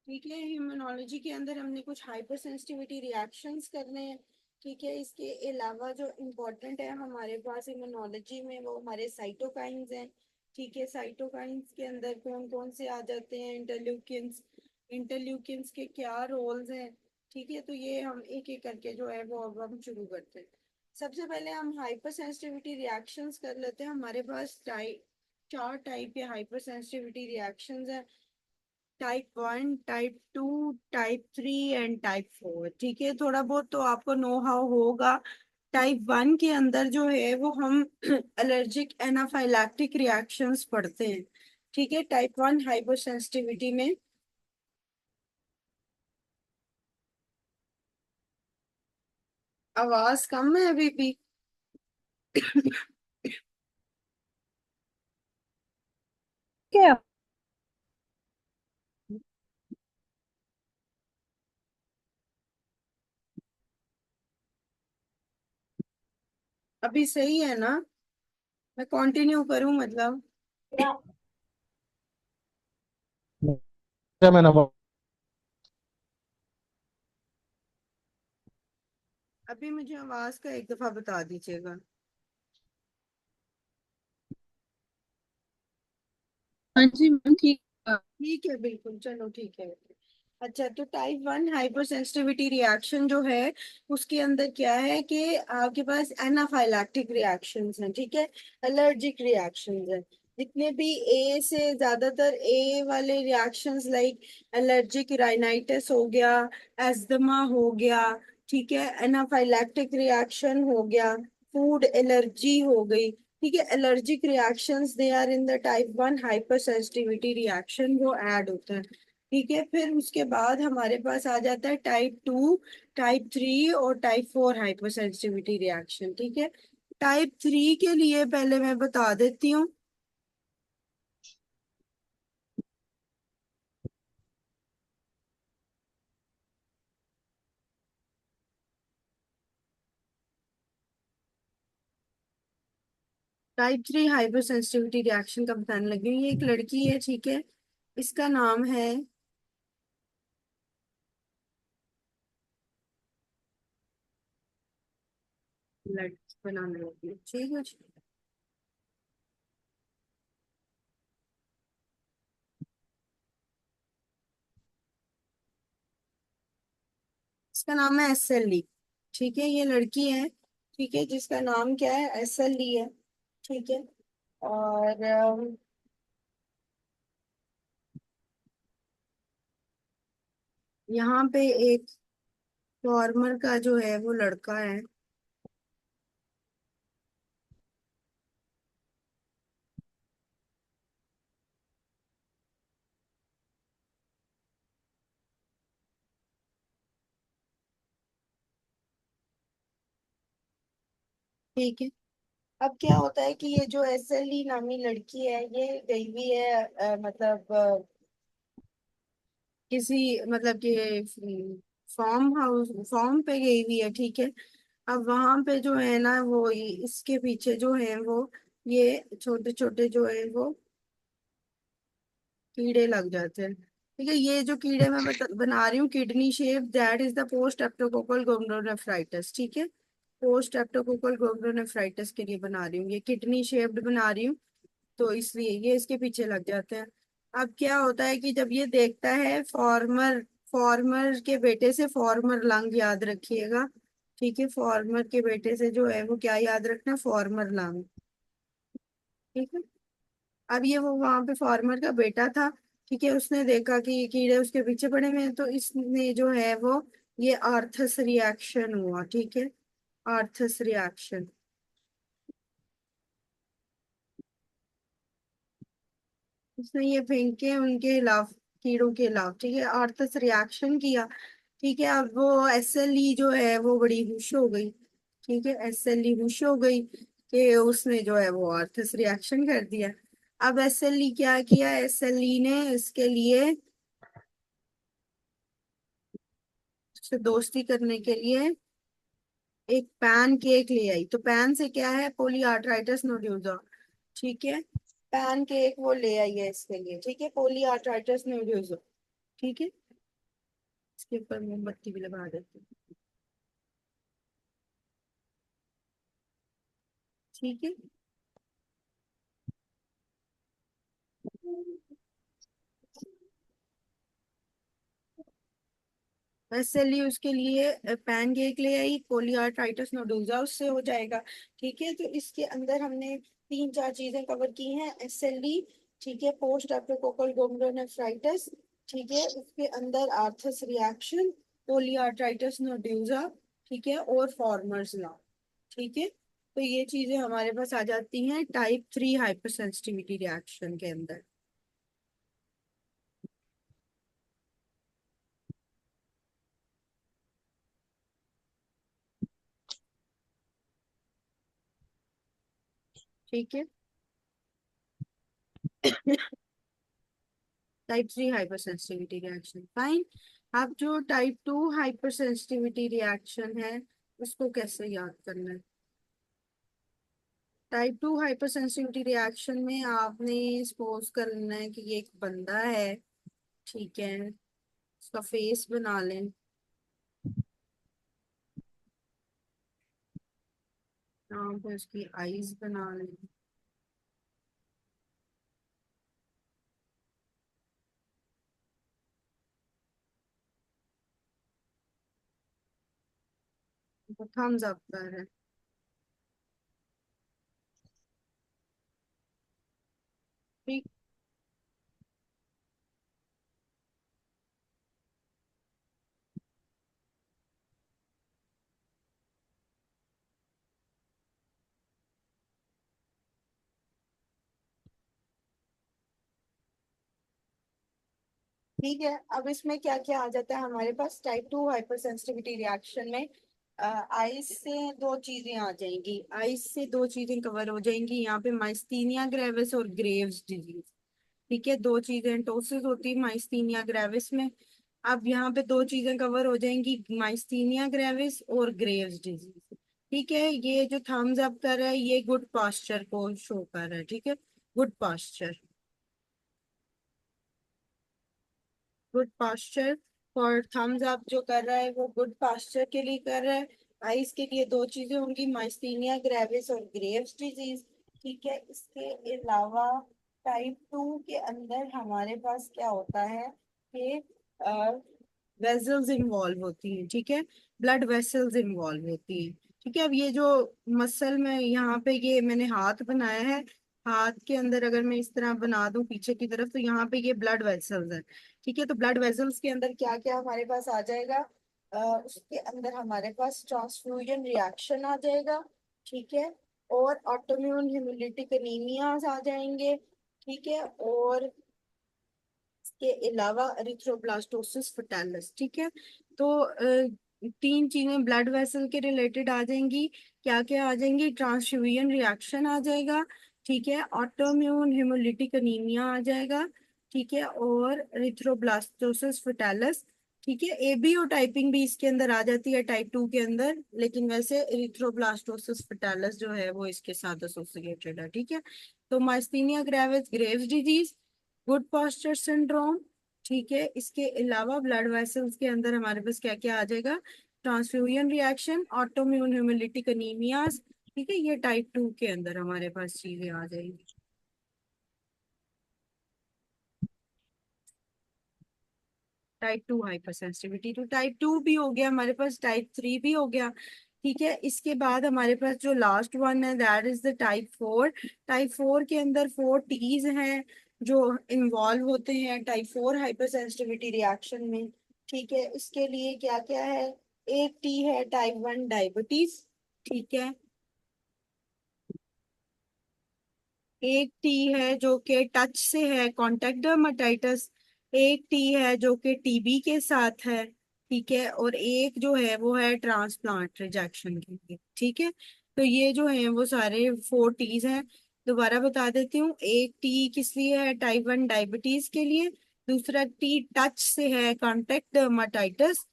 ठीक है, इम्यूनोलॉजी के अंदर हमने कुछ हाइपर सेंसिटिविटी रिएक्शंस करने हैं। ठीक है, इसके अलावा जो इम्पोर्टेंट है हमारे पास इम्यूनोलॉजी में वो हमारे साइटोकाइंस हैं। ठीक है, साइटोकाइंस के अंदर कौन कौन से आ जाते हैं, इंटरल्यूकिन्स। इंटरल्यूकिन्स के क्या रोल्स हैं। ठीक है, तो ये हम एक एक करके जो है वो अब हम शुरू करते हैं। सबसे पहले हम हाइपर सेंसिटिविटी रिएक्शंस कर लेते हैं। हमारे पास चार टाइप के हाइपर सेंसिटिविटी रिएक्शंस हैं। Type 1, type 2, type 3 and type 4। ठीक है, थोड़ा बहुत तो आपको नो हाउ होगा। टाइप 1 के अंदर जो है वो हम एलर्जिक एनाफाइलैक्टिक रिएक्शंस पढ़ते हैं। ठीक है, टाइप 1 हाइपर सेंसिटिविटी में आवाज कम है अभी भी। क्या? अभी सही है ना? मैं कंटिन्यू करूं मतलब? क्या मैंने अभी मुझे आवाज का एक दफा बता दीजिएगा। हाँ जी मैम ठीक है। ठीक है, बिल्कुल, चलो ठीक है। अच्छा, तो टाइप 1 हाइपर सेंसिटिविटी रिएक्शन जो है उसके अंदर क्या है कि आपके पास एनाफाइलैक्टिक रिएक्शंस हैं। ठीक है, एलर्जिक रिएक्शंस हैं। जितने भी ए से ज्यादातर ए वाले रिएक्शंस लाइक एलर्जिक राइनाइटिस हो गया, एस्थमा हो गया, ठीक है, एनाफाइलैक्टिक रिएक्शन हो गया, फूड एलर्जी हो गई। ठीक है, allergic reactions they are in the type 1 hyper sensitivity reaction, वो ऐड होता है। ठीक है, फिर उसके बाद हमारे पास आ जाता है टाइप 2, टाइप 3 और टाइप 4 हाइपर सेंसिटिविटी रिएक्शन। ठीक है, टाइप 3 के लिए पहले मैं बता देती हूँ। टाइप 3 हाइपर सेंसिटिविटी रिएक्शन का बताने लगी हूँ। ये एक लड़की है, ठीक है, इसका नाम है, लड़की बनाने लगी हूँ, ठीक है। इसका नाम है SLE। ठीक है, ये लड़की है, ठीक है, जिसका नाम क्या है, SLE है। ठीक है, और यहाँ पे एक फॉर्मर का जो है वो लड़का है। ठीक है, अब क्या होता है कि ये जो SLE नामी लड़की है ये गई हुई है मतलब किसी मतलब कि फार्म हाउस फार्म पे गई हुई है। ठीक है, अब वहां पे जो है ना वो इसके पीछे जो है वो ये छोटे छोटे जो है वो कीड़े लग जाते हैं। ठीक है, ये जो कीड़े मैं बना रही हूँ kidney shape, that is the post streptococcal glomerulonephritis. ठीक है, पोस्ट स्ट्रेप्टोकोकल ग्लोमेरुलोनेफ्राइटिस के लिए बना रही हूँ, ये किडनी शेप्ड बना रही हूँ, तो इसलिए ये इसके पीछे लग जाते हैं। अब क्या होता है कि जब ये देखता है फॉर्मर, फॉर्मर के बेटे से फॉर्मर लंग याद रखिएगा। ठीक है, फॉर्मर के बेटे से जो है वो क्या याद रखना, फॉर्मर लंग। ठीक है, अब ये वो वहां पे फार्मर का बेटा था। ठीक है, उसने देखा कि ये कीड़े उसके पीछे पड़े हुए हैं, तो इसने जो है वो ये आर्थस रिएक्शन हुआ। ठीक है, आर्थस रिएक्शन, उसने ये फेंके उनके खिलाफ, कीड़ों के खिलाफ। ठीक है, आर्थस रिएक्शन किया। ठीक है, अब वो SLE जो है वो बड़ी खुश हो गई। ठीक है, SLE खुश हो गई कि उसने जो है वो आर्थस रिएक्शन कर दिया। अब SLE क्या किया, SLE ने इसके लिए उससे दोस्ती करने के लिए एक पैन केक ले आई। तो पैन से क्या है, पोलीआर्थराइटिस नोड्यूजा। ठीक है, पैन केक वो ले आई है इसके लिए। ठीक है, पोलीआर्थराइटिस नोड्यूजा। ठीक है, इसके ऊपर मोमबत्ती भी लगा देती हूँ। ठीक है। वैसे उसके लिए पैन केक ले आई, कोलियाटाइटस नोडुल्जा उससे हो जाएगा। ठीक है, तो इसके अंदर हमने तीन चार चीजें कवर की हैं। एसएलई, ठीक है, पोस्ट स्ट्रेप्टोकोकल ग्लोमेरुलोनेफ्राइटिस, ठीक है, उसके अंदर आर्थस रिएक्शन, कोलियाटाइटस नोडुल्जा, ठीक है, और फॉर्मर्स लॉ। ठीक है, तो ये चीजें हमारे पास आ जाती हैं टाइप 3 हाइपर सेंसिटिविटी रिएक्शन के अंदर। ठीक है। Type 3 hyper sensitivity reaction, fine. अब जो टाइप 2 हाइपर सेंसिटिविटी रिएक्शन है, उसको कैसे याद करना है? टाइप 2 हाइपर सेंसिटिविटी रिएक्शन में आपने सपोज कर लेना है कि ये एक बंदा है। ठीक है, उसका फेस बना लें, यहाँ पे उसकी आईज बना लें। वो थम्स अप कर है। ठीक। ठीक है, अब इसमें क्या क्या आ जाता है हमारे पास टाइप 2 हाइपर सेंसिटिविटी रिएक्शन में? आइस से दो चीजें आ जाएंगी, आइस से दो चीजें कवर हो जाएंगी यहाँ पे, माइस्थीनिया ग्रेविस और ग्रेव्स डिजीज। ठीक है, दो चीजें टोसिस होती है माइस्थीनिया ग्रेविस में। अब यहाँ पे दो चीजें कवर हो जाएंगी, माइस्थीनिया ग्रेविस और ग्रेव्स डिजीज। ठीक है, ये जो थम्स अप कर रहा है ये गुड पास्चर को शो कर रहा है। ठीक है, गुड पास्चर, गुड पास्चर और थम्स अप जो कर रहा है वो गुड पास्चर के लिए कर रहा है। आइस के लिए दो चीजें होंगी, माइस्थीनिया ग्रेविस और ग्रेव्स डिजीज। ठीक है, इसके अलावा टाइप 2 के अंदर हमारे पास क्या होता है कि वेसल्स इन्वॉल्व होती हैं। ठीक है, ब्लड वेसल्स इन्वॉल्व होती हैं। ठीक है, अब ये जो मसल में यहाँ पे ये मैंने हाथ बनाया है, हाथ के अंदर अगर मैं इस तरह बना दूं पीछे की तरफ तो यहाँ पे ये ब्लड वेसल्स है। ठीक है, तो ब्लड वेसल्स के अंदर क्या क्या हमारे पास आ जाएगा? उसके अंदर हमारे पास ट्रांसफ्यूजन रिएक्शन आ जाएगा। ठीक है, और ऑटोम्यून हेमोलिटिक एनीमियाज आ जाएंगे। ठीक है, और के अलावा एरिथ्रोब्लास्टोसिस फटालिस। ठीक है, तो तीन चीजें ब्लड वेसल के रिलेटेड आ जाएंगी। क्या क्या आ जाएंगी? ट्रांसफ्यूजन रिएक्शन आ जाएगा। ठीक है, ऑटोम्यून हेमोलिटिक अनीमिया आ जाएगा। ठीक है, और एरिथ्रोब्लास्टोसिस फटालिस। ठीक है, एबीओ टाइपिंग भी इसके अंदर आ जाती है टाइप 2 के अंदर, लेकिन वैसे एरिथ्रोब्लास्टोसिस फटालिस जो है वो इसके साथ एसोसिएटेड है। ठीक है, तो myasthenia gravis Graves disease, Goodpasture syndrome. ठीक है, इसके अलावा ब्लड वेसल्स के अंदर हमारे पास क्या क्या आ जाएगा? Transfusion reaction, autoimmune haemolytic anaemias. ठीक है, ये टाइप 2 के अंदर हमारे पास चीजें आ जाएंगी। टाइप 2 हाइपर सेंसिटिविटी, तो टाइप 2 भी हो गया हमारे पास, टाइप 3 भी हो गया। ठीक है, इसके बाद हमारे पास जो लास्ट वन है that is the type 4। Type 4 के अंदर 4 T's हैं जो इन्वॉल्व होते हैं टाइप 4 हाइपर सेंसिटिविटी रिएक्शन में। ठीक है, इसके लिए क्या क्या है? एक टी है टाइप 1 डायबिटीज। ठीक है, एक टी है जो कि टच से है, कॉन्टेक्ट डर्माटाइटिस। एक टी है जो कि टीबी के साथ है। ठीक है, और एक जो है वो है ट्रांसप्लांट रिजेक्शन के लिए। ठीक है, तो ये जो है वो सारे 4 T's हैं। दोबारा बता देती हूँ, एक टी किस लिए है? टाइप 1 डायबिटीज के लिए। दूसरा टी टच से है, कॉन्टेक्ट डर्माटाइटिस।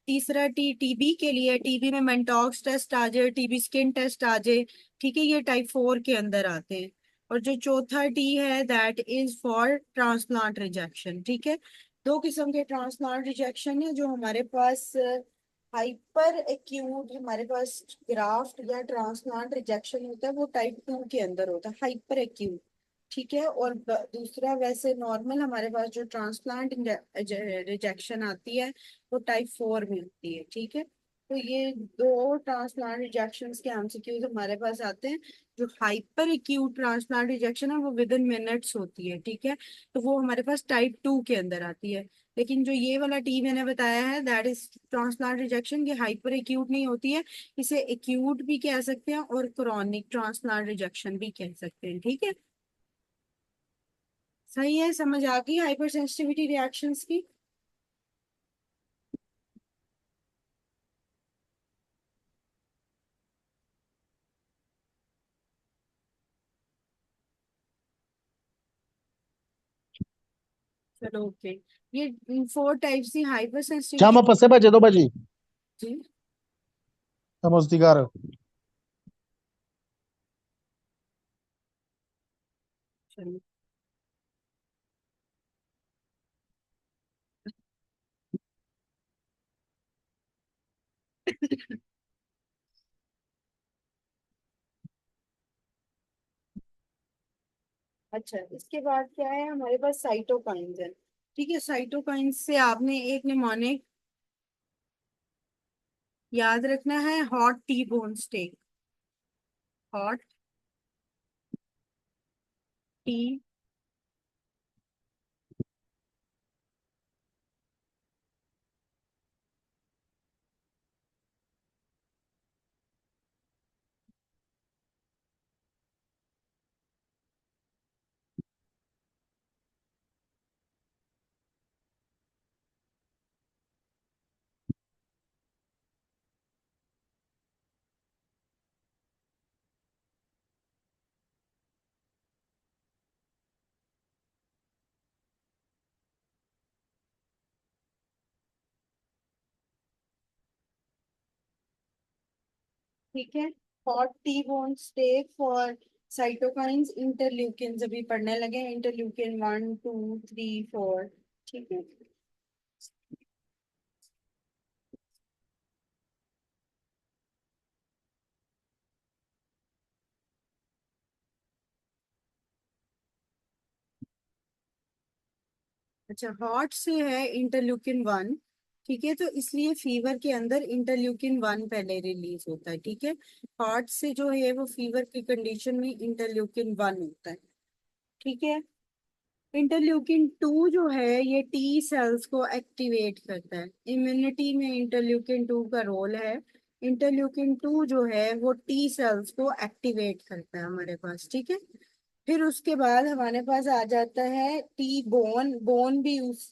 तीसरा टी टीबी के लिए, टीबी में मेंटॉक्स टेस्ट आ जाए, टीबी स्किन टेस्ट आ जाए। ठीक है, ये टाइप 4 के अंदर आते हैं। और जो चौथा टी है that is for transplant rejection. ठीक है, दो किस्म के ट्रांसप्लांट रिजेक्शन है जो हमारे पास हाइपर एक्यूट हमारे पास ग्राफ्ट या ट्रांसप्लांट रिजेक्शन होता है, वो टाइप 2 के अंदर होता है, हाइपर एक्यूट। ठीक है। और दूसरा वैसे नॉर्मल हमारे पास जो ट्रांसप्लांट रिजेक्शन आती है वो टाइप 4 में होती है। ठीक है। तो ये दो ट्रांसप्लांट रिजेक्शन के एमसीक्यूज हमारे पास आते हैं। जो हाइपर एक्यूट ट्रांसप्लांट रिजेक्शन है वो विद इन मिनट्स होती है। ठीक है। तो वो हमारे पास टाइप 2 के अंदर आती है। लेकिन जो ये वाला टी मैंने बताया है दैट इज ट्रांसप्लांट रिजेक्शन, ये हाइपर एक्यूट नहीं होती है। इसे एक्यूट भी कह सकते हैं और क्रॉनिक ट्रांसप्लांट रिजेक्शन भी कह सकते हैं। ठीक है। सही है, समझ आ गई हाइपर सेंसिटिविटी रिएक्शंस की। चलो ओके। ये 4 टाइप्स थी hyper Chama sensitivity. para ser badia do badi. जी। Estamos de cara. चलो। अच्छा, इसके बाद क्या है हमारे पास साइटोकाइंस है। ठीक है। साइटोकाइंस से आपने एक निमोनिक याद रखना है, hot T bone steak. Hot T. ठीक है। Hot T bone steak for cytokines interleukin अभी पढ़ने लगे, इंटरल्यूकिन 1, 2, 3, 4। ठीक है। अच्छा, हॉट से है इंटरल्यूकिन 1। ठीक है। तो इसलिए फीवर के अंदर इंटरल्यूकिन 1 पहले रिलीज होता है। ठीक है। हॉट से जो है वो फीवर की कंडीशन में इंटरल्यूकिन 1 होता है। ठीक है। इंटरल्यूकिन 2 जो है ये टी सेल्स को एक्टिवेट करता है, इम्यूनिटी में इंटरल्यूकिन 2 का रोल है। इंटरल्यूकिन 2 जो है वो टी सेल्स को एक्टिवेट करता है हमारे पास। ठीक है। फिर उसके बाद हमारे पास आ जाता है टी बोन। बोन भी उस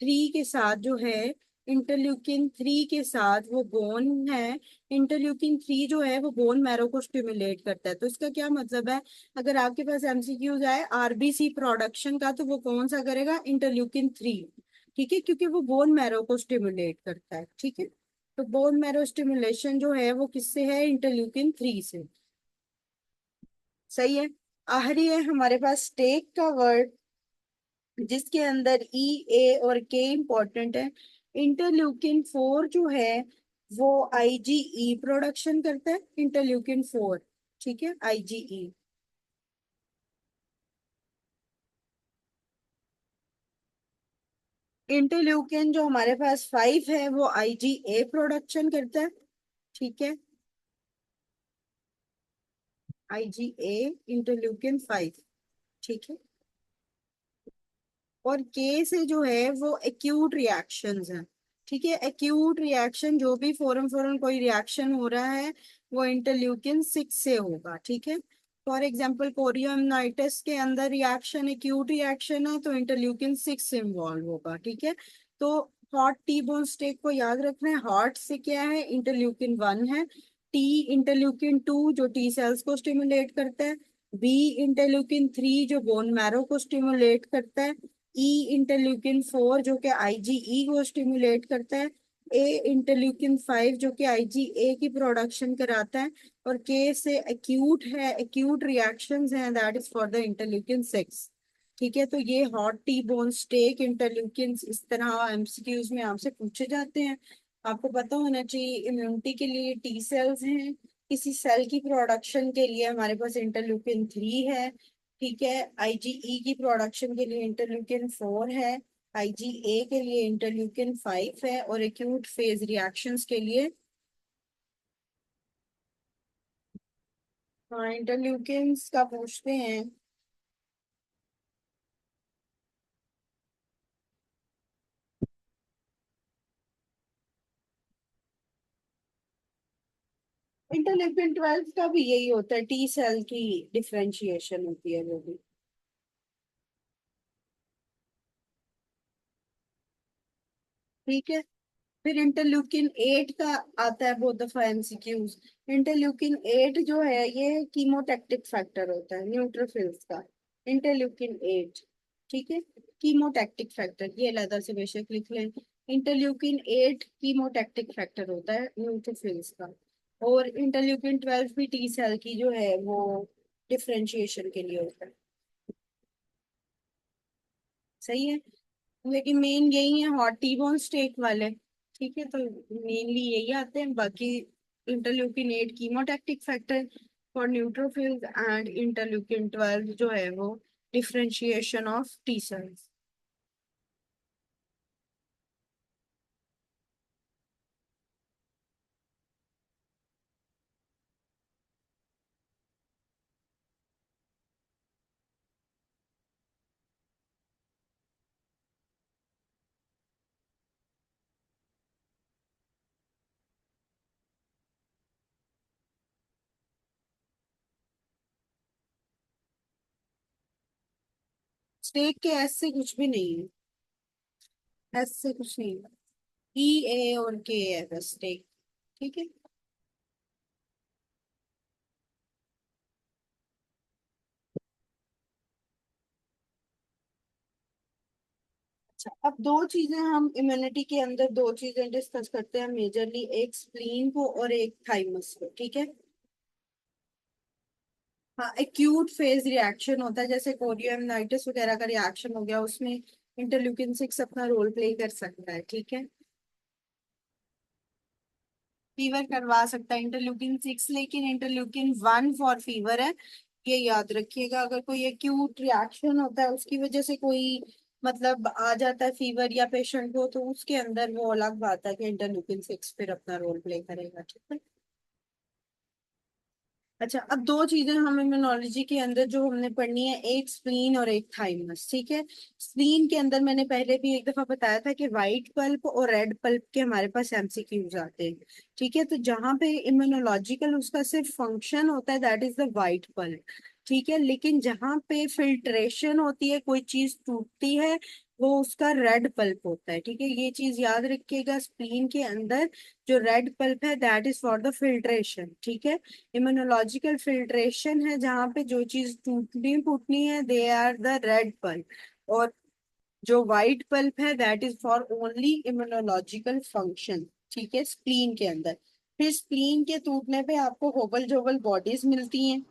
3 के साथ जो है, इंटरल्यूकिन 3 के साथ वो बोन है। इंटरल्यूकिन 3 जो है वो बोन मैरो को स्टिमुलेट करता है। तो इसका क्या मतलब है, अगर आपके पास एमसीक्यूज आए आरबीसी प्रोडक्शन का तो वो कौन सा करेगा, इंटरल्यूकिन 3। ठीक है। क्योंकि वो बोन मैरो को स्टिमुलेट करता है। ठीक है। तो बोन मैरो स्टिमुलेशन जो है वो किससे है, इंटरल्यूकिन 3 से। सही है। आखिरी है हमारे पास स्टेक का वर्ड, जिसके अंदर ई, ए और के इंपॉर्टेंट है। इंटरल्यूकिन 4 जो है वो आईजीई प्रोडक्शन करता है, इंटरल्यूकिन 4। ठीक है, आईजीई। इंटरल्यूकिन जो हमारे पास 5 है वो आईजीए प्रोडक्शन करता है। ठीक है, आईजीए इंटरल्यूकिन 5। ठीक है। और के से जो है वो एक्यूट रिएक्शंस हैं। ठीक है। एक्यूट रिएक्शन जो भी फौरन फौरन कोई रिएक्शन हो रहा है वो इंटरल्यूकिन 6 से होगा। ठीक है। फॉर एग्जांपल कोरियोमाइटिस के अंदर रिएक्शन एक्यूट रिएक्शन है तो इंटरल्यूकिन 6 इन्वॉल्व होगा। ठीक है। तो हॉट टी बोन स्टेक को याद रखना है, हॉट से क्या है, इंटरल्यूकिन 1 है। टी इंटरल्यूकिन 2 जो टी सेल्स को स्टिमुलेट करता है। बी इंटरल्यूकिन 3 जो बोन मैरो को स्टिमुलेट करता है। ई इंटरल्यूकिन 4 जो कि आईजीई को स्टिमुलेट करता है। ए इंटरल्यूकिन 5 जो कि आईजीए की प्रोडक्शन कराता है। और के से एक्यूट है, एक्यूट रिएक्शंस हैं, that is for the interleukin 6। ठीक है, तो ये hot T bone steak interleukin इस तरह एमसीक्यूज में आपसे पूछे जाते हैं। आपको पता होना चाहिए इम्यूनिटी के लिए टी सेल्स हैं, किसी सेल की प्रोडक्शन के लिए हमारे पास इंटरल्यूकिन 3 है। ठीक है, आईजीई की प्रोडक्शन के लिए इंटरल्यूकिन 4 है, आईजीए के लिए इंटरल्यूकिन 5 है, और एक्यूट फेज रिएक्शंस के लिए हाँ इंटरल्यूकिन्स का पूछते हैं। इंटरल्यूकिन 12 का भी यही होता है, टी सेल की डिफरेंशिएशन होती है वो भी। ठीक है, फिर इंटरल्यूकिन 8 का आता है बहुत दफा एमसीक्यूज। इंटरल्यूकिन 8 जो है ये कीमोटैक्टिक फैक्टर होता है न्यूट्रोफिल्स का। इंटरल्यूकिन 8, ठीक है, कीमोटैक्टिक फैक्टर ये अलग से बेशक लिख लें। इंटरल्यूकिन 8 कीमोटैक्टिक फैक्टर होता है न्यूट्रोफिल्स का। और इंटरल्यूकिन 12 भी टी सेल की जो है वो डिफरेंशिएशन के लिए होता है। सही है, लेकिन मेन यही है हॉट टी बोन स्टेक वाले। ठीक है, तो मेनली यही आते हैं, बाकी interleukin 8 chemotactic factor for neutrophils and interleukin 12 जो है वो डिफरेंशिएशन ऑफ टी सेल्स। स्टेक के एस से कुछ भी नहीं है, एस से कुछ नहीं है, ई ए और के है बस स्टेक। ठीक है, अच्छा अब दो चीजें हम इम्यूनिटी के अंदर दो चीजें डिस्कस करते हैं मेजरली, एक स्प्लीन को और एक थाइमस को। ठीक है, हाँ एक्यूट फेज रिएक्शन होता है, जैसे कोरियोमाइटिस वगैरह का रिएक्शन हो गया, उसमें इंटरल्यूकिन 6 अपना रोल प्ले कर सकता है। ठीक है, फीवर करवा सकता है इंटरल्यूकिन 6, लेकिन इंटरल्यूकिन 1 फॉर फीवर है, ये याद रखिएगा। अगर कोई एक्यूट रिएक्शन होता है उसकी वजह से कोई मतलब आ जाता है फीवर या पेशेंट को, तो उसके अंदर वो अलग बात है कि इंटरल्यूकिन 6 फिर अपना रोल प्ले करेगा। ठीक है, अच्छा अब दो चीजें हम इम्यूनोलॉजी के अंदर जो हमने पढ़नी है, एक स्प्लीन और एक थाइमस। ठीक है, स्प्लीन के अंदर मैंने पहले भी एक दफा बताया था कि वाइट पल्प और रेड पल्प के हमारे पास एमसीक्यूज आते हैं। ठीक है, तो जहां पे इम्यूनोलॉजिकल उसका सिर्फ फंक्शन होता है that is the white pulp. ठीक है, लेकिन जहां पे फिल्ट्रेशन होती है, कोई चीज टूटती है, वो उसका रेड पल्प होता है। ठीक है, ये चीज याद रखिएगा, स्प्लीन के अंदर जो रेड पल्प है that is for the filtration. ठीक है, इम्यूनोलॉजिकल फिल्ट्रेशन है, जहां पे जो चीज टूटनी फूटनी है they are the red pulp, और जो वाइट पल्प है that is for only immunological function. ठीक है, स्प्लीन के अंदर फिर स्प्लीन के टूटने पे आपको होबल जोबल बॉडीज मिलती हैं,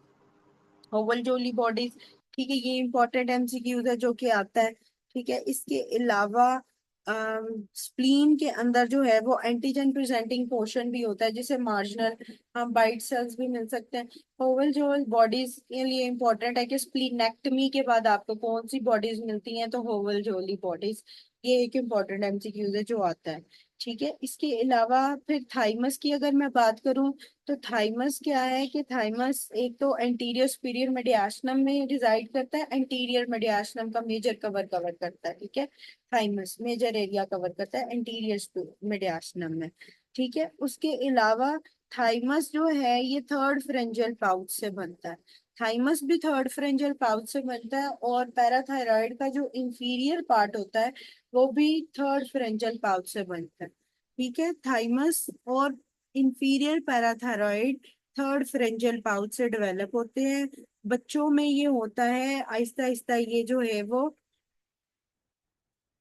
ओवल जोली बॉडीज। ठीक है, ये इंपॉर्टेंट एमसीक्यूज है जो कि आता है। ठीक है, इसके अलावा स्प्लीन के अंदर जो है वो एंटीजन प्रेजेंटिंग पोर्शन भी होता है, जिसे मार्जिनल हम वाइट सेल्स भी मिल सकते हैं। ओवल जोल बॉडीज के लिए इंपॉर्टेंट है कि स्प्लीनेक्टमी के बाद आपको कौन सी बॉडीज मिलती हैं, तो ओवल जोली बॉडीज, ये एक इम्पॉर्टेंट एमसीक्यूज है जो आता है। ठीक है, इसके अलावा फिर थाइमस की अगर मैं बात करूं, तो थाइमस क्या है कि थाइमस एक तो एंटीरियर सुपीरियर मेडियास्नम में रिजाइड करता है, एंटीरियर मेडियास्नम का मेजर कवर कवर करता है। ठीक है, थाइमस मेजर एरिया कवर करता है एंटीरियर मेडियास्नम में। ठीक है, उसके अलावा थाइमस जो है ये थर्ड फ्रेंजियल पाउच से बनता है। थाइमस भी थर्ड फ्रेंजियल पाउच से बनता है, और पैराथायराइड का जो इंफीरियर पार्ट होता है वो भी थर्ड फ्रेंजियल पाउच से बनता है। ठीक है, थाइमस और इंफीरियर पैराथायरॉइड थर्ड फ्रेंजियल पाउच से डेवलप होते हैं। बच्चों में ये होता है आहिस्ता आहिस्ता, ये जो है वो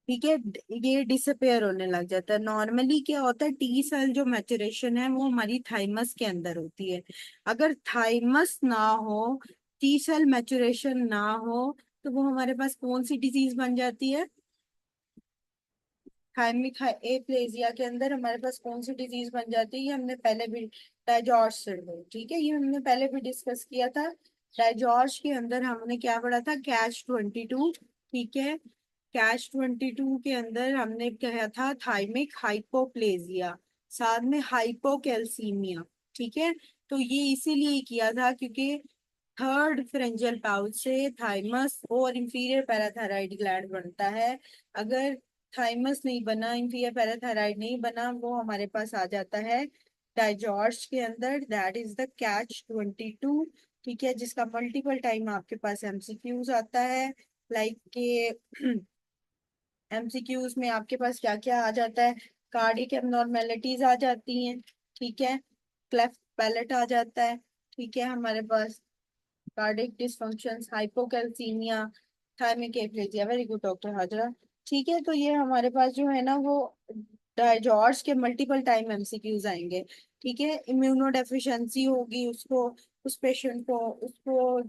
ठीक है ये डिसअपेयर होने लग जाता है। नॉर्मली क्या होता है, टी सेल जो मैचुरेशन है वो हमारी थाइमस के अंदर होती है। अगर थाइमस ना हो, टी सेल मैचुरेशन ना हो, तो वो हमारे पास कौन सी डिजीज बन जाती है? थायमिक एप्लेजिया के अंदर हमारे पास कौन सी डिजीज बन जाती है? ये हमने पहले भी, डायजॉर्ज सिंड्रोम, ठीक है, ये हमने पहले भी डिस्कस किया था। डायजॉर्ज के अंदर हमने क्या पढ़ा था? कैच 22, ठीक है। कैच 22 के अंदर हमने कहा था थाइमिक हाइपोप्लेजिया, साथ में हाइपोकैल्सीमिया, ठीक है। तो ये इसीलिए किया था क्योंकि थर्ड फ्रेंजियल पाउच से थाइमस और इंफीरियर पैराथायराइड ग्लैंड बनता है। अगर थाइमस नहीं बना, इंफीरियर पैराथायराइड नहीं बना, वो हमारे पास आ जाता है डाइजॉर्ज के अंदर। दैट इज द कैच 22, ठीक है, जिसका मल्टीपल टाइम आपके पास एमसीक्यूज आता है। लाइक के एमसीक्यूज में आपके पास क्या क्या आ जाता है? कार्डियक एबनॉर्मेलिटीज आ जाती हैं, ठीक है, क्लेफ्ट पैलेट आ जाता है, ठीक है, हमारे पास cardiac dysfunctions, hypocalcaemia, thymic aplasia. Very good doctor Hajra. ठीक है, तो ये हमारे पास जो है ना वो डायजॉर्ज के मल्टीपल टाइम एमसीक्यूज आएंगे, ठीक है। इम्यूनो डेफिशिएंसी होगी उसको, उस पेशेंट को, उसको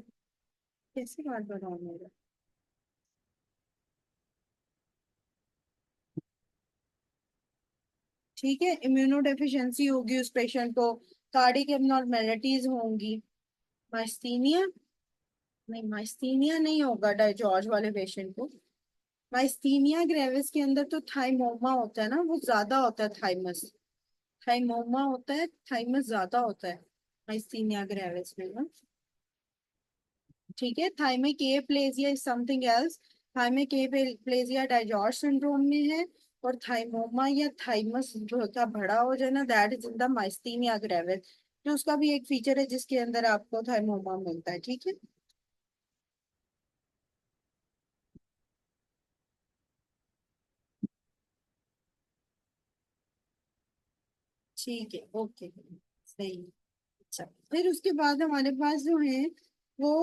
कैसे बात बताऊं मेरा, ठीक है, इम्यूनो डेफिशिएंसी होगी उस पेशेंट को, कार्डिक एबनॉर्मेलिटीज होंगी। माइस्थीनिया, नहीं माइस्थीनिया नहीं होगा डायजॉर्ज वाले पेशेंट को। माइस्थीनिया ग्रेविस के अंदर तो थाइमोमा होता है ना, वो ज्यादा होता है थाइमस, थाइमोमा होता है, थाइमस ज्यादा होता है माइस्थीनिया ग्रेविस में ना, ठीक है। Thymic aplasia is something else. Thymic aplasia DiGeorge syndrome में है, और थाइमोमा या थाइमस जो का बड़ा हो जाए ना, that is in the myasthenia gravis, जो उसका भी एक फीचर है जिसके अंदर आपको थाइमोमा मिलता है, ठीक है। ठीक है, ओके, सही। अच्छा, फिर उसके बाद हमारे पास जो है वो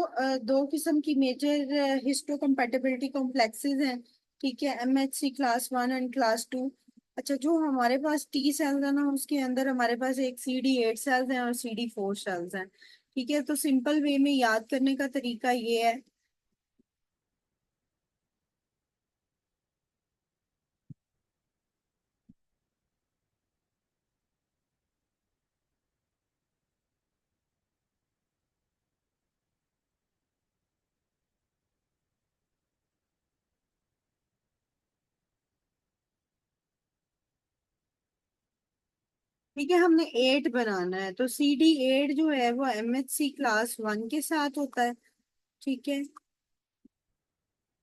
दो किस्म की मेजर हिस्टोकम्पैटिबिलिटी कॉम्प्लेक्सेस हैं, ठीक है, MHC क्लास 1 एंड क्लास 2। अच्छा, जो हमारे पास टी सेल्स है ना, उसके अंदर हमारे पास एक CD8 सेल्स हैं और CD4 सेल्स हैं, ठीक है। तो सिंपल वे में याद करने का तरीका ये है, ठीक है, हमने 8 बनाना है, तो CD8 जो है वो MHC क्लास 1 के साथ होता है, ठीक है।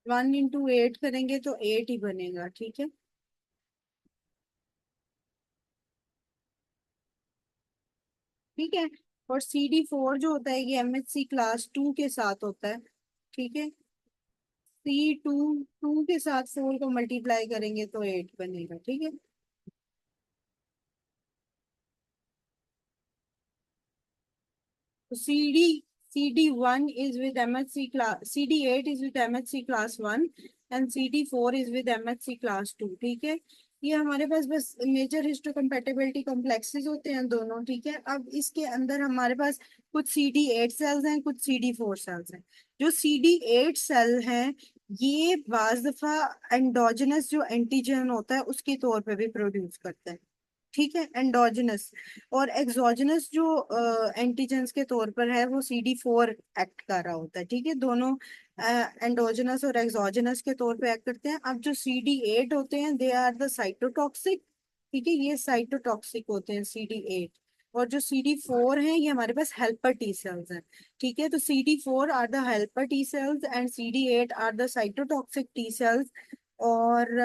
1 × 8 करेंगे तो 8 ही बनेगा, ठीक है, ठीक है। और CD4 जो होता है ये MHC क्लास 2 के साथ होता है, ठीक है। C2 के साथ 4 को मल्टीप्लाई करेंगे तो 8 बनेगा, ठीक है। तो CD1 is with MHC class, CD8 is with MHC class 1 and CD4 is with MHC class 2, ठीक है। ये हमारे पास बस मेजर हिस्टोकम्पैटिबिलिटी कॉम्प्लेक्सेस होते हैं दोनों, ठीक है। अब इसके अंदर हमारे पास कुछ CD8 सेल्स हैं, कुछ CD4 सेल्स हैं। जो CD8 सेल हैं ये बाज दफा एंडोजिनस जो एंटीजन होता है उसके तौर पे भी प्रोड्यूस करते हैं, ठीक है, एंडोजिनस। और एक्सोजिनस जो एंटीजेंस के तौर पर है वो CD4 एक्ट कर रहा होता है, ठीक है। दोनों एंडोजिनस और एक्सोजिनस के तौर पे एक्ट करते हैं। अब जो CD8 होते हैं दे आर द साइटोटॉक्सिक, ठीक है, ये साइटोटॉक्सिक होते हैं CD8। और जो CD4 है ये हमारे पास हेल्पर टी सेल्स हैं, ठीक है। तो CD4 are the helper T cells and CD8 are the cytotoxic T cells. और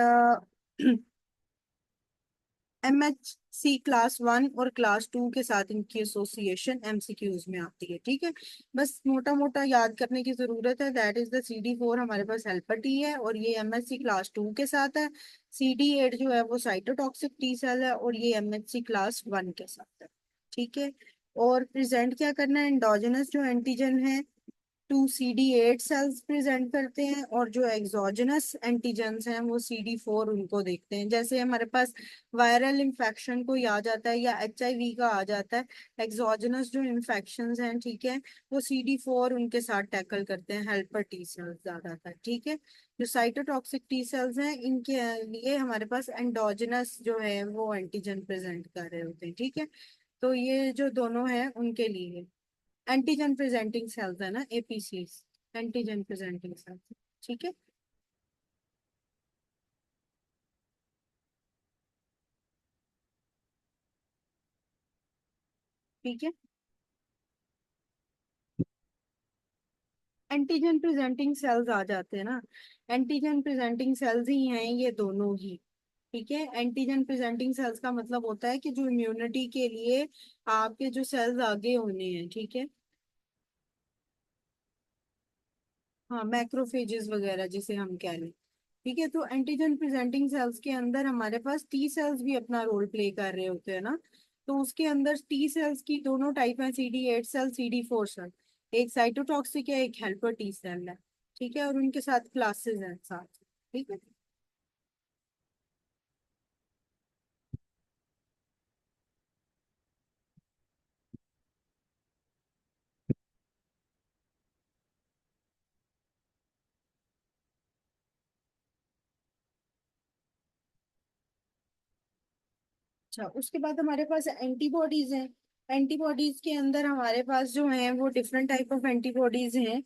MHC क्लास 1 और क्लास 2 के साथ इनकी एसोसिएशन MCQs में आती है, ठीक है। बस मोटा मोटा याद करने की जरूरत है, दैट इज द CD4 हमारे पास हेल्पर टी है और ये MHC क्लास 2 के साथ है। CD8 जो है वो साइटोटॉक्सिक टी सेल है और ये MHC क्लास 1 के साथ है, ठीक है। और प्रेजेंट क्या करना है, एंडोजेनस जो एंटीजन है CD8 सेल्स प्रेजेंट करते हैं, और जो एक्सोजेनस एंटीजेंस हैं वो CD4 उनको देखते हैं। जैसे हमारे पास वायरल इंफेक्शन कोई आ जाता है या HIV का आ जाता है, एक्सोजेनस जो इन्फेक्शंस हैं, ठीक है, वो CD4 उनके साथ टैकल करते हैं, हेल्पर टी सेल्स ज्यादातर, ठीक है। जो साइटोटॉक्सिक टी सेल्स हैं, इनके लिए हमारे पास एंडोजेनस जो है वो एंटीजन प्रेजेंट कर रहे होते हैं, ठीक है। तो ये जो दोनों हैं उनके लिए एंटीजन प्रेजेंटिंग सेल्स है ना, APC, एंटीजन प्रेजेंटिंग सेल्स, ठीक है। ठीक है, एंटीजन प्रेजेंटिंग सेल्स आ जाते हैं ना, एंटीजन प्रेजेंटिंग सेल्स ही हैं ये दोनों ही, ठीक है। एंटीजन प्रेजेंटिंग सेल्स का मतलब होता है कि जो इम्यूनिटी के लिए आपके जो सेल्स आगे होने हैं, ठीक है। हाँ, मैक्रोफेजेस वगैरह जिसे हम कह लें, ठीक है। तो एंटीजन प्रेजेंटिंग सेल्स के अंदर हमारे पास टी सेल्स भी अपना रोल प्ले कर रहे होते हैं ना। तो उसके अंदर टी सेल्स की दोनों टाइप है, CD8 सेल, CD4 सेल। एक साइटोटॉक्सिक है, एक हेल्पर टी सेल है, ठीक है, और उनके साथ क्लासेस हैं साथ, ठीक है। अच्छा, उसके बाद हमारे पास एंटीबॉडीज हैं। एंटीबॉडीज के अंदर हमारे पास जो हैं वो डिफरेंट टाइप ऑफ एंटीबॉडीज हैं।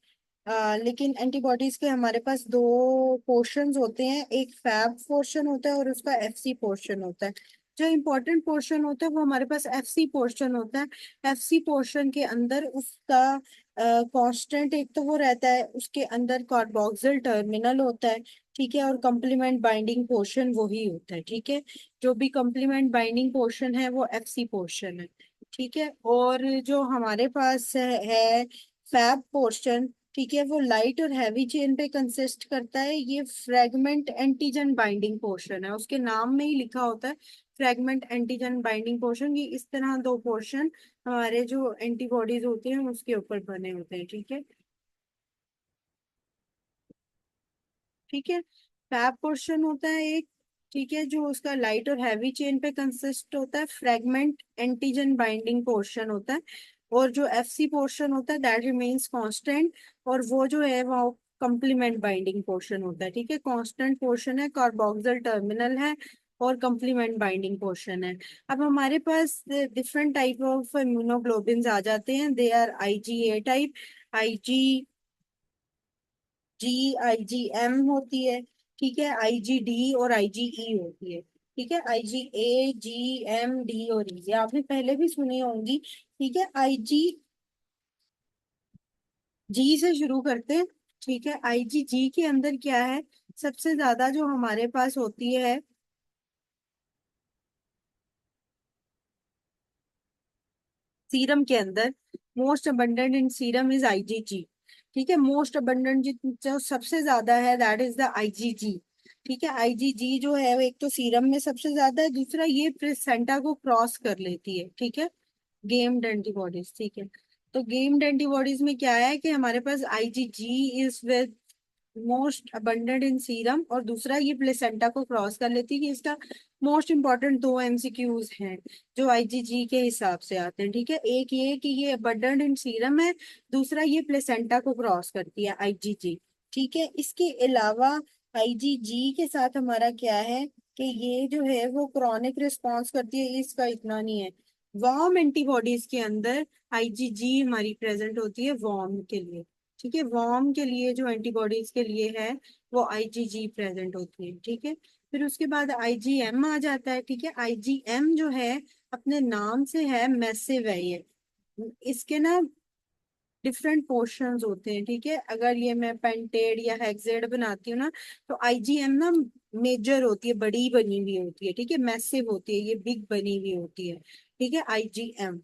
लेकिन एंटीबॉडीज के हमारे पास दो पोर्शंस होते हैं, एक फैब पोर्शन होता है और उसका FC पोर्शन होता है। जो इम्पोर्टेंट पोर्शन होता है वो हमारे पास FC पोर्शन होता है। FC पोर्शन के अंदर उसका कांस्टेंट एक तो वो रहता है, उसके अंदर कार्बोक्सिल टर्मिनल होता है, ठीक है, और कंप्लीमेंट बाइंडिंग पोर्शन वही होता है, ठीक है। जो भी कंप्लीमेंट बाइंडिंग पोर्शन है वो FC पोर्शन है, ठीक है। और जो हमारे पास है फैब पोर्शन, ठीक है, वो लाइट और हैवी चेन पे कंसिस्ट करता है। ये फ्रेगमेंट एंटीजन बाइंडिंग पोर्शन है, उसके नाम में ही लिखा होता है फ्रेगमेंट एंटीजन बाइंडिंग पोर्शन। ये इस तरह दो पोर्शन हमारे जो एंटीबॉडीज होते हैं उसके ऊपर बने होते हैं, ठीक है। ठीक है, फैब पोर्शन होता है एक, ठीक है, जो उसका लाइट और हैवी चेन पे कंसिस्ट होता है, फ्रेगमेंट एंटीजन बाइंडिंग पोर्शन होता है। और जो FC पोर्शन होता है दैट रिमेन्स कांस्टेंट, और वो जो है वो कंप्लीमेंट बाइंडिंग पोर्शन होता है, ठीक है। कांस्टेंट पोर्शन है, कार्बोक्सिल टर्मिनल है, और कंप्लीमेंट बाइंडिंग पोर्शन है। अब हमारे पास डिफरेंट टाइप ऑफ इम्यूनोग्लोबिन्स आ जाते हैं। They are IgA type, IgM होती है, ठीक है, IgD और IgE होती है, ठीक है। IgA, G, M, D और E, ये आपने पहले भी सुनी होंगी, ठीक है। IgG से शुरू करते हैं, ठीक है। IgG के अंदर क्या है, सबसे ज्यादा जो हमारे पास होती है सीरम के अंदर, most abundant in serum is IgG, ठीक है। मोस्ट अबंडेंट जो सबसे ज्यादा है दैट इज द IgG, ठीक है। IgG जो है वो एक तो सीरम में सबसे ज्यादा है, दूसरा ये प्लेसेंटा को क्रॉस कर लेती है, ठीक है, गेम्ड एंटीबॉडीज, ठीक है। तो गेम्ड एंटीबॉडीज में क्या है कि हमारे पास IgG is with most abundant in serum, और दूसरा ये प्लेसेंटा को क्रॉस कर लेती है। कि इसका मोस्ट इंपॉर्टेंट दो MCQs हैं जो IgG के हिसाब से आते हैं, ठीक है। एक ये कि ये अबंडेंट इन सीरम है, दूसरा ये प्लेसेंटा को क्रॉस करती है IgG, ठीक है। इसके अलावा IgG के साथ हमारा क्या है कि ये जो है वो क्रॉनिक रिस्पॉन्स करती है, इसका इतना नहीं है। वार्म एंटीबॉडीज के अंदर IgG हमारी प्रेजेंट होती है वार्म के लिए, ठीक है। वार्म के लिए जो एंटीबॉडीज के लिए है वो IgG प्रेजेंट होती है, ठीक है। फिर उसके बाद IgM आ जाता है, ठीक है। IgM जो है अपने नाम से है मैसिव है ये, इसके ना डिफरेंट पोर्शंस होते हैं, ठीक है। अगर ये मैं पेंटेड या हेक्सेड बनाती हूँ ना, तो IgM ना मेजर होती है, बड़ी बनी हुई होती है, ठीक है, मैसिव होती है, ये बिग बनी हुई होती है, ठीक है, IgM,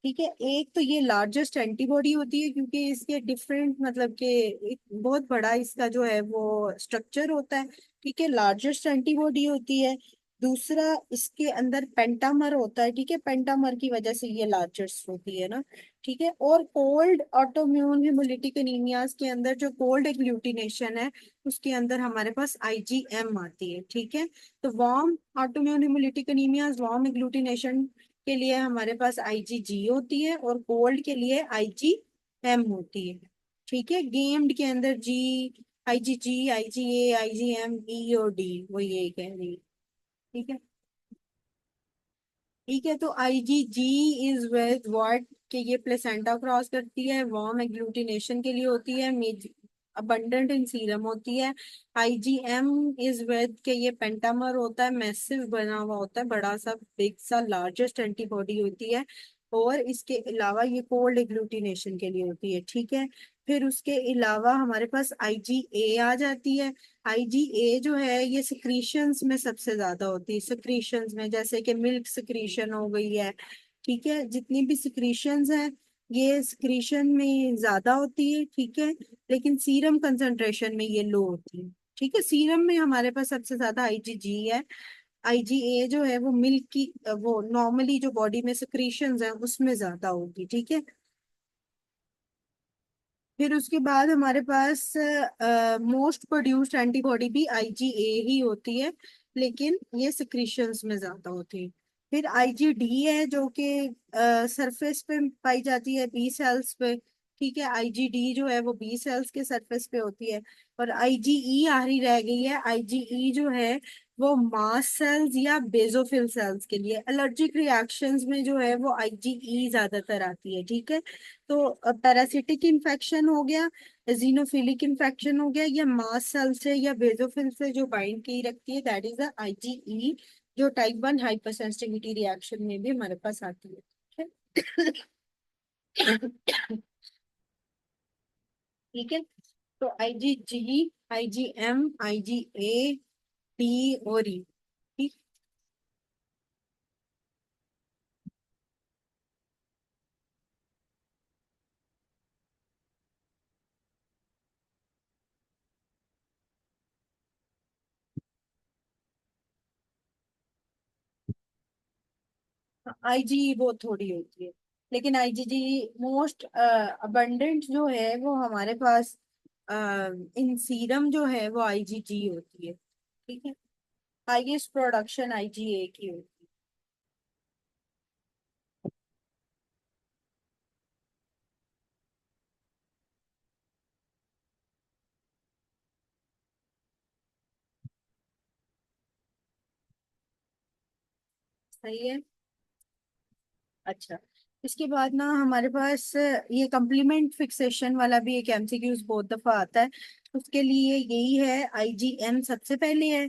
ठीक है। एक तो ये लार्जेस्ट एंटीबॉडी होती है क्योंकि इसके डिफरेंट मतलब के एक बहुत बड़ा इसका जो है वो स्ट्रक्चर होता है, ठीक है, लार्जेस्ट एंटीबॉडी होती है। दूसरा इसके अंदर पेंटामर होता है, ठीक है, पेंटामर की वजह से ये लार्जेस्ट होती है ना। ठीक है। और कोल्ड ऑटोम्यून हेमोलिटिक एनीमियाज के अंदर जो कोल्ड एग्लूटिनेशन है उसके अंदर हमारे पास आईजीएम आती है। ठीक है। तो warm autoimmune haemolytic anaemias warm agglutination के लिए हमारे पास आईजीजी होती है और कोल्ड के लिए आईजीएम होती है। ठीक है। गेम्ड के अंदर जी, आईजीजी, आईजीए, आईजीएम, ई और डी, वो ये कह रही है। ठीक है। ठीक है। तो आईजीजी इज विद व्हाट, कि ये प्लेसेंटा क्रॉस करती है, वार्म एग्लूटिनेशन के लिए होती है, अबंडेंट इन सीरम होती है। आईजीएम इज विद, के ये पेंटामर होता है, मैसिव बना हुआ होता है, बड़ा सा बिग सा लार्जेस्ट एंटीबॉडी होती है। और इसके अलावा ये कोल्ड एग्लूटिनेशन के लिए होती है। ठीक है। फिर उसके अलावा हमारे पास आईजीए आ जाती है। आईजीए जो है ये सिक्रीशंस में सबसे ज्यादा होती है। सिक्रीशंस में जैसे कि मिल्क सिक्रीशन हो गई है। ठीक है। जितनी भी सिक्रीशंस हैं ये सिक्रीशन में ज्यादा होती है। ठीक है। लेकिन सीरम कंसंट्रेशन में ये लो होती है। ठीक है। सीरम में हमारे पास सबसे ज्यादा आईजीजी है। आईजीए जो है वो मिल्क की, वो नॉर्मली जो बॉडी में सिक्रीशंस है उसमें ज्यादा होगी। ठीक है। फिर उसके बाद हमारे पास मोस्ट प्रोड्यूस्ड एंटीबॉडी भी आईजीए ही होती है, लेकिन ये सिक्रीशंस में ज्यादा होती है। फिर आईजीडी है जो कि सरफेस पे पाई जाती है, बी सेल्स पे। ठीक है। आईजीडी जो है वो बी सेल्स के सरफेस पे होती है। और आईजीई आखिरी रह गई है। आईजीई जो है वो मास सेल्स या बेजोफिल सेल्स के लिए, एलर्जिक रिएक्शंस में जो है वो आईजीई ज्यादातर आती है। ठीक है। तो पैरासिटिक इन्फेक्शन हो गया, एजिनोफिलिक इन्फेक्शन हो गया, या मास सेल से या बेजोफिल से जो बाइंड की रखती है, दैट इज द आईजीई, जो टाइप 1 हाइपर सेंसिटिविटी रिएक्शन में भी हमारे पास आती है। ठीक है। ठीक है। तो आईजीजी, आईजीएम, आईजीए, डी और ई। ठीक। आईजी बहुत थोड़ी होती है, लेकिन आईजीजी मोस्ट अबंडेंट जो है वो हमारे पास इन सीरम जो है वो आईजीजी होती है। ठीक है। हाईएस्ट प्रोडक्शन आईजीए की होती है। सही है। अच्छा। इसके बाद ना हमारे पास ये कंप्लीमेंट फिक्सेशन वाला भी एक एमसीक्यूज बहुत दफा आता है। उसके लिए यही है, आईजीएम सबसे पहले है,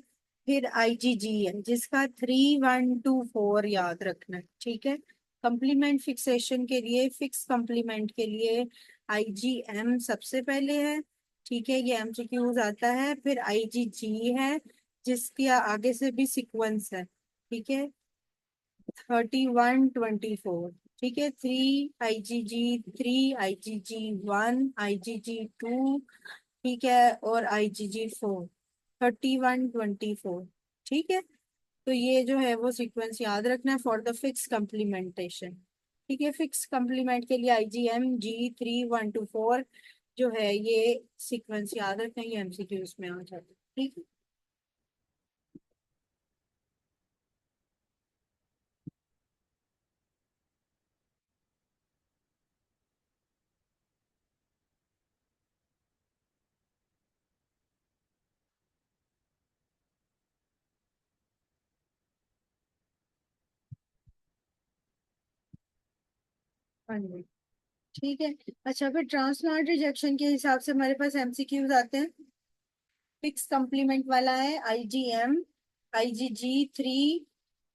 फिर आईजीजी है, जिसका 3 1 2 4 याद रखना है। ठीक है। कंप्लीमेंट फिक्सेशन के लिए, फिक्स कंप्लीमेंट के लिए आईजीएम सबसे पहले है। ठीक है। ये एमसीक्यूज आता है। फिर आईजीजी है जिसके आगे से भी सीक्वेंस है। ठीक है। 31 24। ठीक है। 3 IgG, 3 IgG1, IgG2। ठीक है। और IgG4, 31 24। ठीक है। तो ये जो है वो सीक्वेंस याद रखना है फॉर द फिक्स कम्प्लीमेंटेशन। ठीक है। फिक्स कम्प्लीमेंट के लिए IgM, G 3 1 2 4 जो है ये सीक्वेंस याद रखना है, ये एमसीक्यूज में आ जाता है। ठीक है। हाँ जी। ठीक है। अच्छा, फिर ट्रांसप्लांट रिजेक्शन के हिसाब से हमारे पास एमसीक्यूज आते हैं। फिक्स कंप्लीमेंट वाला है IgM, IgG 3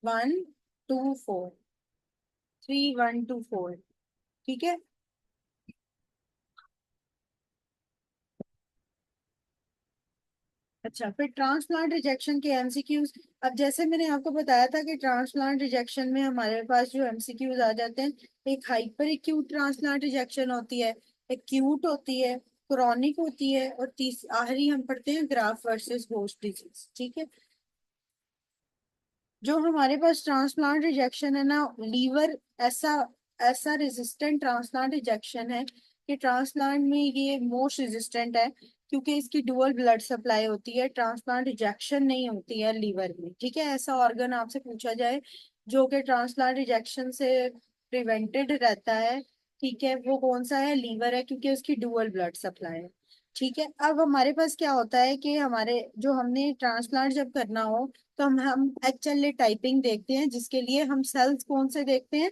1 2 4, 3 1 2 4। ठीक है। अच्छा, फिर ट्रांसप्लांट रिजेक्शन के एमसीक्यूज। अब जैसे मैंने आपको बताया था कि ट्रांसप्लांट रिजेक्शन में हमारे पास जो एमसीक्यूज आ जाते हैं, एक हाइपर एक्यूट ट्रांसप्लांट रिजेक्शन होती है, एक्यूट होती है, क्रॉनिक होती है, और तीस आखिरी हम पढ़ते हैं ग्राफ्ट वर्सेस होस्ट डिजीज। ठीक है। जो हमारे पास ट्रांसप्लांट रिजेक्शन है ना, लीवर ऐसा ऐसा रेजिस्टेंट ट्रांसप्लांट रिजेक्शन है कि ट्रांसप्लांट में ये मोस्ट रेजिस्टेंट है, क्योंकि इसकी डुअल ब्लड सप्लाई होती है, ट्रांसप्लांट रिजेक्शन नहीं होती है लीवर में। ठीक है, ऐसा ऑर्गन आपसे पूछा जाए जो कि ट्रांसप्लांट रिजेक्शन से प्रिवेंटेड रहता है, ठीक है, वो कौन सा है? लीवर है, क्योंकि उसकी डुअल ब्लड सप्लाई है। ठीक है, अब हमारे पास क्या होता है कि हमारे जो हमने ट्रांसप्लांट जब करना हो तो हम HLA टाइपिंग देखते हैं, जिसके लिए हम सेल्स कौन से देखते हैं?